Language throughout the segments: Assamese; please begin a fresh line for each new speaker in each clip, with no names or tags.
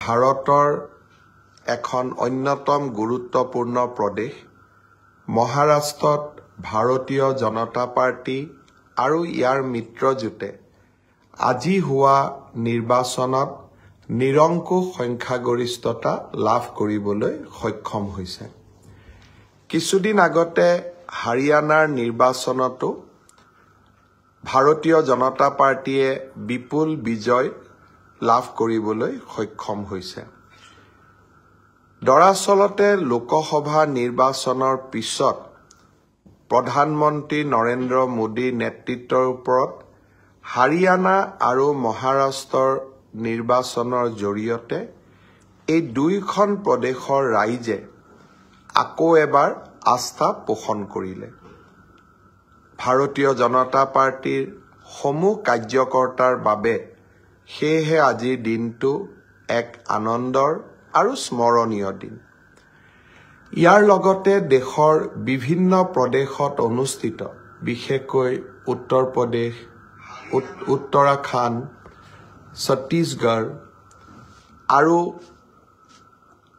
ভাৰতৰ এখন অন্যতম গুৰুত্বপূৰ্ণ প্ৰদেশ মহাৰাষ্ট্ৰত ভাৰতীয় জনতা পাৰ্টি আৰু ইয়াৰ মিত্ৰজোঁটে আজি হোৱা নিৰ্বাচনত নিৰংকুশ সংখ্যাগৰিষ্ঠতা লাভ কৰিবলৈ সক্ষম হৈছে। কিছুদিন আগতে হাৰিয়ানাৰ নিৰ্বাচনতো ভাৰতীয় জনতা পাৰ্টিয়ে বিপুল বিজয় লাভ কৰিবলৈ সক্ষম হৈছে। দৰাচলতে লোকসভা নিৰ্বাচনৰ পিছত প্ৰধানমন্ত্ৰী নৰেন্দ্ৰ মোদীৰ নেতৃত্বৰ ওপৰত হাৰিয়ানা আৰু মহাৰাষ্ট্ৰৰ নিৰ্বাচনৰ জৰিয়তে এই দুইখন প্ৰদেশৰ ৰাইজে আকৌ এবাৰ আস্থা পোষণ কৰিলে। ভাৰতীয় জনতা পাৰ্টিৰ সমূহ কাৰ্যকৰ্তাৰ বাবে সেয়েহে আজিৰ দিনটো এক আনন্দৰ আৰু স্মৰণীয় দিন। ইয়াৰ লগতে দেশৰ বিভিন্ন প্ৰদেশত অনুষ্ঠিত বিশেষকৈ উত্তৰ প্ৰদেশ, উত্তৰাখণ্ড, ছত্তীশগড় আৰু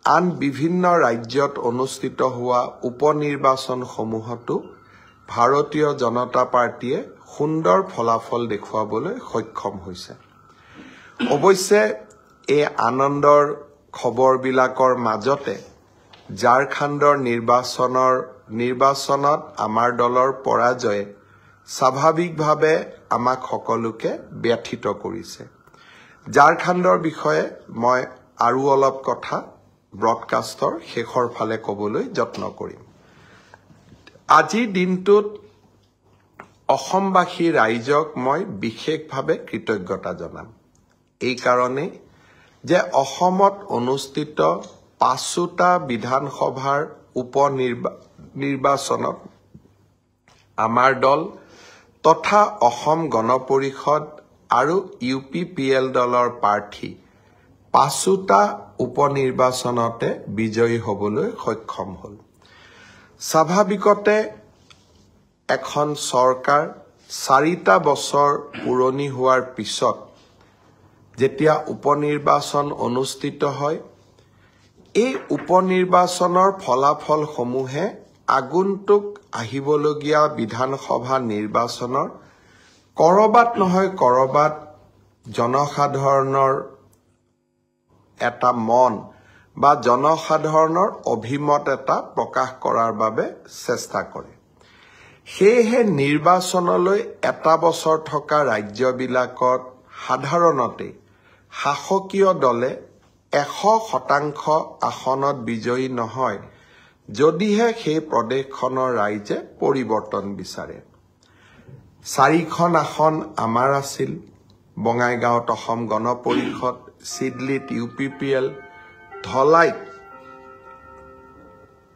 আন বিভিন্ন ৰাজ্যত অনুষ্ঠিত হোৱা উপনিৰ্বাচনসমূহতো ভাৰতীয় জনতা পাৰ্টিয়ে সুন্দৰ ফলাফল দেখুৱাবলৈ সক্ষম হৈছে। অৱশ্যে এই আনন্দৰ খবৰবিলাকৰ মাজতে ঝাৰখণ্ডৰ নিৰ্বাচনত আমাৰ দলৰ পৰাজয়ে স্বাভাৱিকভাৱে আমাক সকলোকে ব্যথিত কৰিছে। ঝাৰখণ্ডৰ বিষয়ে মই আৰু অলপ কথা ব্ৰডকাষ্টৰ শেষৰ ফালে ক'বলৈ যত্ন কৰিম। আজিৰ দিনটোত অসমবাসী ৰাইজক মই বিশেষভাৱে কৃতজ্ঞতা জনাম। এই কাৰণেই যে অসমত অনুষ্ঠিত ৫টা বিধানসভাৰ উপনিৰ্বাচনত আমাৰ দল তথা অসম গণ পৰিষদ আৰু UPPL দলৰ প্ৰাৰ্থী ৫টা উপনিৰ্বাচনতে বিজয়ী হ'বলৈ সক্ষম হ'ল। স্বাভাৱিকতে এখন চৰকাৰ 4টা বছৰ পুৰণি হোৱাৰ পিছত যেতিয়া উপনিৰ্বাচন অনুষ্ঠিত হয়, এই উপনিৰ্বাচনৰ ফলাফলসমূহে আগন্তুক আহিবলগীয়া বিধানসভা নিৰ্বাচনৰ কৰবাত নহয় কৰবাত জনসাধাৰণৰ এটা মন বা জনসাধাৰণৰ অভিমত এটা প্ৰকাশ কৰাৰ বাবে চেষ্টা কৰে। সেয়েহে নিৰ্বাচনলৈ এটা বছৰ থকা ৰাজ্যবিলাকত সাধাৰণতে শাসকীয় দলে 100% আসনত বিজয়ী নহয় যদিহে সেই প্ৰদেশখনৰ ৰাইজে পৰিৱৰ্তন বিচাৰে। 4খন আসন আমাৰ আছিল, বঙাইগাঁৱত অসম গণ পৰিষদ, চিডলিত UPPL, ধলাইত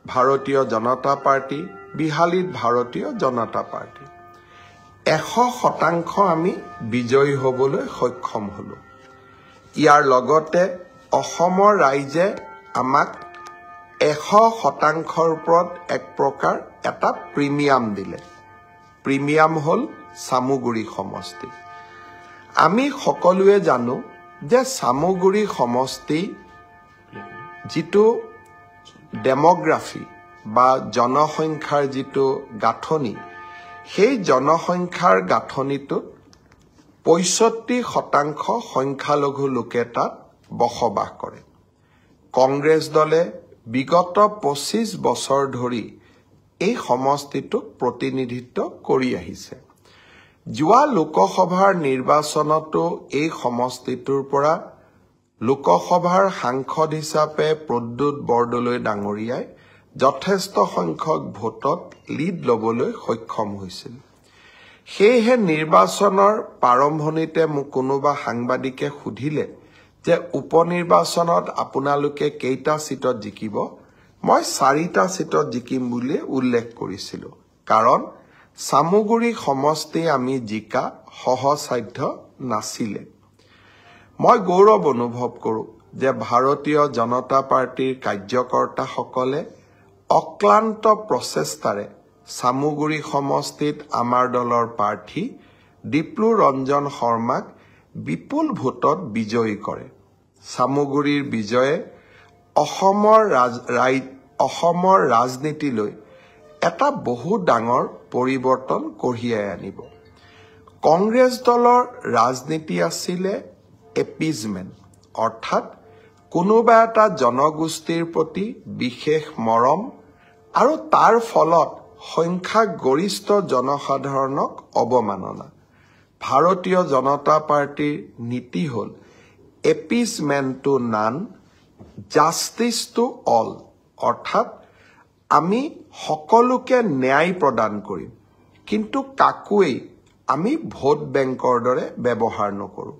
ভাৰতীয় জনতা পাৰ্টি, বিহালীত ভাৰতীয় জনতা পাৰ্টি। 100% আমি বিজয়ী হ'বলৈ সক্ষম হলো। ইয়াৰ লগতে অসমৰ ৰাইজে আমাক 100%ৰ ওপৰত এক প্ৰকাৰ এটা প্ৰিমিয়াম দিলে। প্ৰিমিয়াম হ'ল চামুগুৰি সমষ্টি। আমি সকলোৱে জানো যে চামুগুৰি সমষ্টি যিটো ডেমোগ্ৰাফি বা জনসংখ্যাৰ যিটো গাঁথনি, সেই জনসংখ্যাৰ গাঁথনিটোত 65% সংখ্যালঘু লোকে তাত বসবাস কৰে। কংগ্ৰেছ দলে বিগত 25 বছৰ ধৰি এই সমষ্টিটোক প্ৰতিনিধিত্ব কৰি আহিছে। যোৱা লোকসভাৰ নিৰ্বাচনতো এই সমষ্টিটোৰ পৰা লোকসভাৰ সাংসদ হিচাপে প্ৰদ্যুৎ বৰদলৈ ডাঙৰীয়াই যথেষ্ট সংখ্যক ভোটত লিড ল'বলৈ সক্ষম হৈছিল। সেয়েহে নিৰ্বাচনৰ প্ৰাৰম্ভণিতে মোক কোনোবা সাংবাদিকে সুধিলে যে উপনিৰ্বাচনত আপোনালোকে কেইটা চিটত জিকিব, মই 4টা চিটত জিকিম বুলি উল্লেখ কৰিছিলোঁ। কাৰণ চামুগুৰি সমষ্টি আমি জিকা সহজসাধ্য নাছিলে। মই গৌৰৱ অনুভৱ কৰোঁ যে ভাৰতীয় জনতা পাৰ্টিৰ কাৰ্যকৰ্তাসকলে অক্লান্ত প্ৰচেষ্টাৰে চামুগুৰি সমষ্টিত আমাৰ দলৰ প্ৰাৰ্থী ডিপ্লু ৰঞ্জন শৰ্মাক বিপুল ভোটত বিজয়ী কৰে সামগুৰিৰ বিজয়ে অসমৰ ৰাজনীতিলৈ এটা বহু ডাঙৰ পৰিৱৰ্তন কঢ়িয়াই আনিব। কংগ্ৰেছ দলৰ ৰাজনীতি আছিলে এপিজমেণ্ট, অৰ্থাৎ কোনোবা এটা জনগোষ্ঠীৰ প্ৰতি বিশেষ মৰম আৰু তাৰ ফলত সংখ্যাগৰিষ্ঠ জনসাধাৰণক অৱমাননা। ভাৰতীয় জনতা পাৰ্টিৰ নীতি হ'ল এপিজমেণ্ট টু নান, জাষ্টিস টু অল, অৰ্থাৎ আমি সকলোকে ন্যায় প্ৰদান কৰিম, কিন্তু কাকোৱেই আমি ভোট বেংকৰ দৰে ব্যৱহাৰ নকৰোঁ।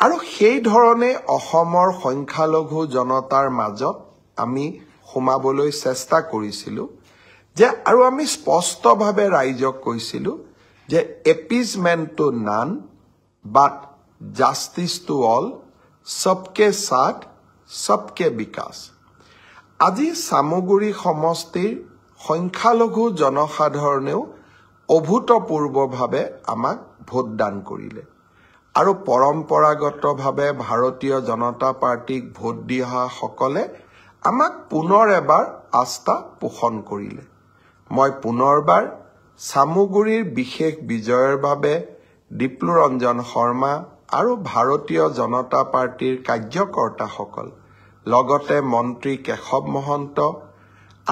আৰু সেই ধৰণে অসমৰ সংখ্যালঘু জনতাৰ মাজত আমি সোমাবলৈ চেষ্টা কৰিছিলোঁ যে, আৰু আমি স্পষ্টভাৱে ৰাইজক কৈছিলোঁ যে appeasement to none but justice to all, সবকে সাথ সবকে বিকাশ। আজি সামগুৰি সমষ্টিৰ সংখ্যালঘু জনসাধাৰণেও অভূতপূৰ্বভাৱে আমাক ভোটদান কৰিলে আৰু পৰম্পৰাগতভাৱে ভাৰতীয় জনতা পাৰ্টিক ভোট দি অহাসকলে আমাক পুনৰ এবাৰ আস্থা পোষণ কৰিলে। মই পুনৰবাৰ সামগুৰিৰ বিশেষ বিজয়ৰ বাবে ডিপ্লুৰঞ্জন শৰ্মা আৰু ভাৰতীয় জনতা পাৰ্টিৰ কাৰ্যকৰ্তাসকল, লগতে মন্ত্ৰী কেশৱ মহন্ত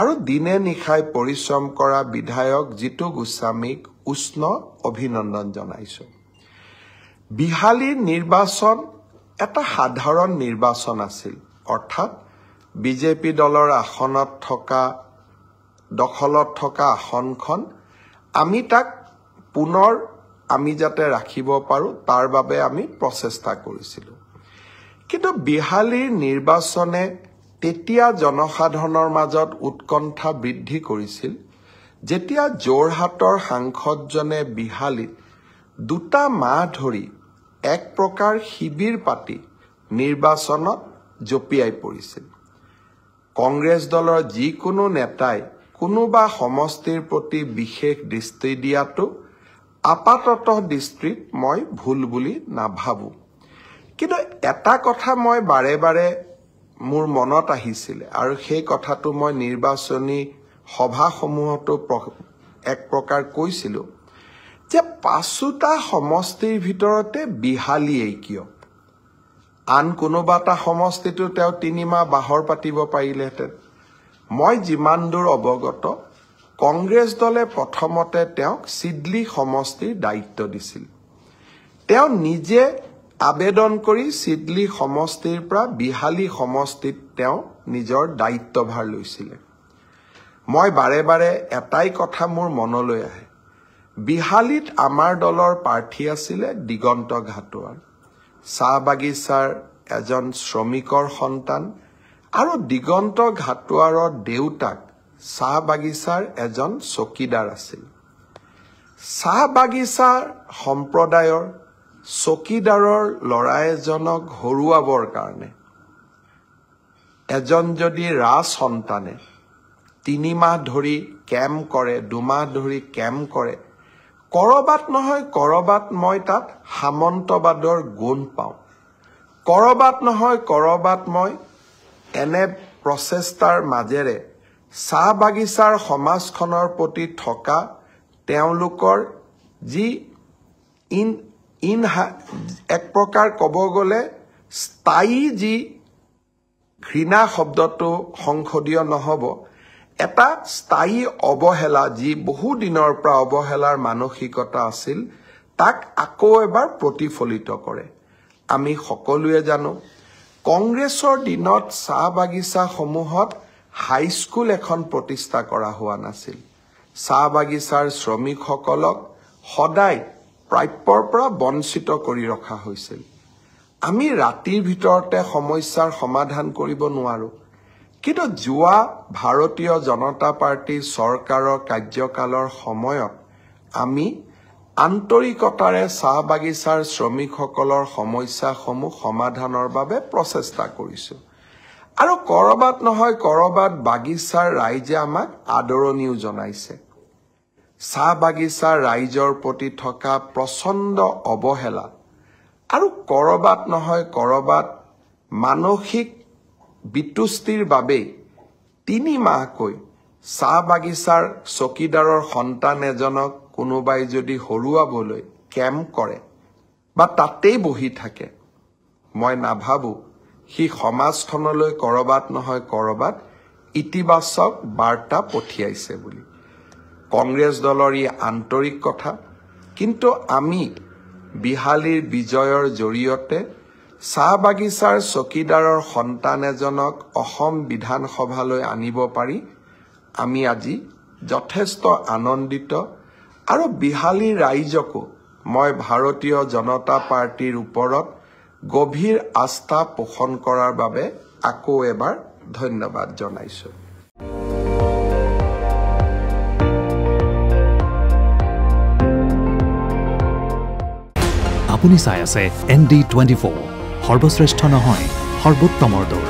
আৰু দিনে নিশাই পৰিশ্ৰম কৰা বিধায়ক জিতু গোস্বামীক উষ্ণ অভিনন্দন জনাইছোঁ। বিহালীৰ নিৰ্বাচন এটা সাধাৰণ নিৰ্বাচন আছিল, অৰ্থাৎ বিজেপি দলৰ দখলত থকা আসনখন আমি তাক পুনৰ আমি যাতে ৰাখিব পাৰোঁ তাৰ বাবে আমি প্ৰচেষ্টা কৰিছিলোঁ। কিন্তু বিহালীৰ নিৰ্বাচনে তেতিয়া জনসাধাৰণৰ মাজত উৎকণ্ঠা বৃদ্ধি কৰিছিল যেতিয়া যোৰহাটৰ সাংসদজনে বিহালীত 2 মাহ ধৰি এক প্ৰকাৰ শিবিৰ পাতি নিৰ্বাচনত জঁপিয়াই পৰিছিল। কংগ্ৰেছ দলৰ যিকোনো নেতাই কোনোবা সমষ্টিৰ প্ৰতি বিশেষ দৃষ্টি দিয়াটো আপাততঃ দৃষ্টিত মই ভুল বুলি নাভাবোঁ। কিন্তু এটা কথা মই বাৰে বাৰে মোৰ মনত আহিছিলে আৰু সেই কথাটো মই নিৰ্বাচনী সভাসমূহতো এক প্ৰকাৰ কৈছিলোঁ যে 5টা সমষ্টিৰ ভিতৰতে বিহালীয়েই কিয়? আন কোনোবা এটা সমষ্টিটো তেওঁ 3 মাহ বাহৰ পাতিব পাৰিলেহেঁতেন। মই যিমান দূৰ অৱগত, কংগ্ৰেছ দলে প্ৰথমতে তেওঁক চিডলি সমষ্টিৰ দায়িত্ব দিছিল। তেওঁ নিজে আবেদন কৰি চিডলি সমষ্টিৰ পৰা বিহালী সমষ্টিত তেওঁ নিজৰ দায়িত্বভাৰ লৈছিলে। মই বাৰে বাৰে এটাই কথা মোৰ মনলৈ আহে, বিহালীত আমাৰ দলৰ প্ৰাৰ্থী আছিলে দিগন্ত ঘাটোৱাৰ, চাহ বাগিচাৰ এজন শ্ৰমিকৰ সন্তান আৰু দিগন্ত ঘাটোৱাৰৰ দেউতাক চাহ বাগিচাৰ এজন চকীদাৰ আছিল। চাহ বাগিচাৰ সম্প্ৰদায়ৰ চকীদাৰৰ ল'ৰা এজনক হৰুৱাবৰ কাৰণে এজন যদি ৰাজ সন্তানে 3 মাহ ধৰি কেম্প কৰে, 2 মাহ ধৰি কেম্প কৰে, কৰবাত নহয় কৰবাত মই তাত সামন্তবাদৰ গুণ পাওঁ, কৰবাত নহয় কৰবাত মই এনে প্ৰচেষ্টাৰ মাজেৰে চাহ বাগিচাৰ সমাজখনৰ প্ৰতি থকা তেওঁলোকৰ যি এক প্ৰকাৰ ক'ব গ'লে স্থায়ী যি ঘৃণা শব্দটো সংসদীয় নহ'ব, এটা স্থায়ী অৱহেলা, যি বহু দিনৰ পৰা অৱহেলাৰ মানসিকতা আছিল, তাক আকৌ এবাৰ প্ৰতিফলিত কৰে। আমি সকলোৱে জানো কংগ্ৰেছৰ দিনত চাহ বাগিচাসমূহত হাইস্কুল এখন প্ৰতিষ্ঠা কৰা হোৱা নাছিল। চাহ বাগিচাৰ শ্ৰমিকসকলক সদায় প্ৰাপ্যৰ পৰা বঞ্চিত কৰি ৰখা হৈছিল। আমি ৰাতিৰ ভিতৰতে সমস্যাৰ সমাধান কৰিব নোৱাৰোঁ, কিন্তু যোৱা ভাৰতীয় জনতা পাৰ্টিৰ চৰকাৰৰ কাৰ্যকালৰ সময়ত আমি আন্তৰিকতাৰে চাহ বাগিচাৰ শ্ৰমিকসকলৰ সমস্যাসমূহ সমাধানৰ বাবে প্ৰচেষ্টা কৰিছোঁ আৰু কৰবাত নহয় কৰবাত বাগিচাৰ ৰাইজে আমাক আদৰণিও জনাইছে। চাহ বাগিচাৰ ৰাইজৰ প্ৰতি থকা প্ৰচণ্ড অৱহেলা আৰু কৰবাত নহয় কৰবাত মানসিক বিতুষ্টিৰ বাবে 3 মাহকৈ চাহ বাগিচাৰ চকীদাৰৰ সন্তান এজনক কোনোবাই যদি হৰুৱাবলৈ কেম্প কৰে বা তাতেই বহি থাকে, মই নাভাবো সি সমাজখনলৈ কৰবাত নহয় কৰবাত ইতিবাচক বাৰ্তা পঠিয়াইছে বুলি। কংগ্ৰেছ দলৰ ই আন্তৰিক কথা, কিন্তু আমি বিহালীৰ বিজয়ৰ জৰিয়তে চাহ বাগিচাৰ চকীদাৰৰ সন্তান এজনক অসম বিধানসভালৈ আনিব পাৰি আমি আজি যথেষ্ট আনন্দিত। আৰু বিহালীৰ ৰাইজকো মই ভাৰতীয় জনতা পাৰ্টিৰ ওপৰত গভীৰ আস্থা পোষণ কৰাৰ বাবে আকৌ এবাৰ ধন্যবাদ জনাইছো।
আপুনি চাই আছে ND24, সৰ্বশ্ৰেষ্ঠ নহয় সৰ্বোত্তমৰ দৌৰ।